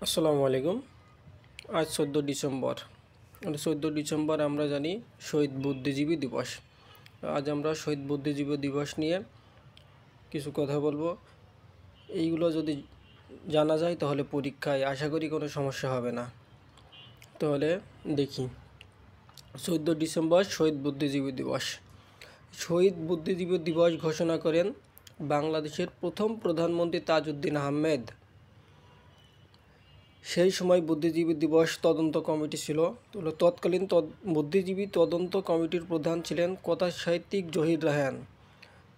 আসসালামু আলাইকুম। আজ 14 ডিসেম্বর। 14 ডিসেম্বর আমরা জানি শহীদ বুদ্ধিজীবী দিবস। আজ আমরা শহীদ বুদ্ধিজীবী দিবস নিয়ে কিছু কথা বলবো। এইগুলো যদি জানা যায় তাহলে পরীক্ষায় আশা করি কোনো সমস্যা হবে না। তাহলে দেখি, 14 ডিসেম্বর শহীদ বুদ্ধিজীবী দিবস। শহীদ বুদ্ধিজীবী দিবস ঘোষণা করেন বাংলাদেশের প্রথম প্রধানমন্ত্রী তাজউদ্দিন আহমেদ। সেই সময় বুদ্ধিজীবী দিবস তদন্ত কমিটি ছিল। তৎকালীন বুদ্ধিজীবী তদন্ত কমিটির প্রধান ছিলেন কথা সাহিত্যিক জহির রায়হান।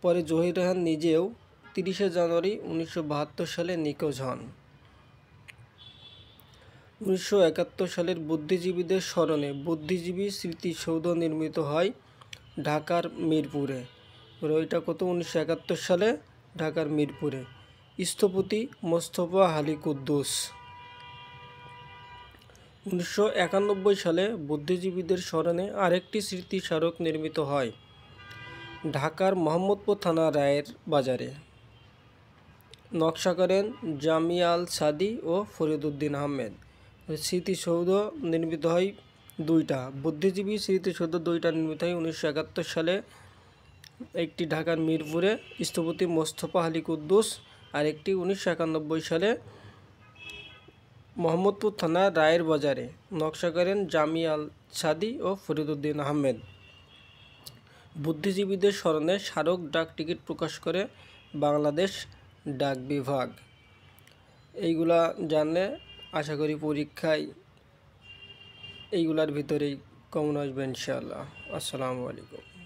পরে জহির রায়হান নিজেও 30শে জানুয়ারি 1972 সালে নিখোঁজ হন। 1971 সালের বুদ্ধিজীবীদের স্মরণে বুদ্ধিজীবী স্মৃতিসৌধ নির্মিত হয় ঢাকার মিরপুরে। এটা কত 1971 সালে ঢাকার মিরপুরে। স্থপতি মোস্তফা আলী কুদ্দুস। 1991 সালে বুদ্ধিজীবীদের স্মরণে আরেকটি স্মৃতিস্মারক নির্মিত হয় ঢাকার মোহাম্মদপুর থানা রায়ের বাজারে। নকশা করেন জামিয়া আল সাদি ও ফরিদউদ্দিন আহমেদ। স্মৃতিসৌধ নির্মিত হয় দুইটা, বুদ্ধিজীবী স্মৃতিসৌধ দুইটা নির্মিত হয় 1971 সালে, একটি ঢাকার মিরপুরে স্থপতি মোস্তফা আলী কুদ্দুস, আর একটি 1991 সালে মোহাম্মদপুর থানা রায়ের বাজারে। নকশা করেন জামিয়া আল সাদি ও ফরিদউদ্দিন আহমেদ। বুদ্ধিজীবীদের স্মরণে স্মারক ডাক টিকিট প্রকাশ করে বাংলাদেশ ডাক বিভাগ। এইগুলা জানলে আশা করি পরীক্ষায় এইগুলার ভিতরেই কমন আসবে ইনশাআল্লাহ। আসসালামু আলাইকুম।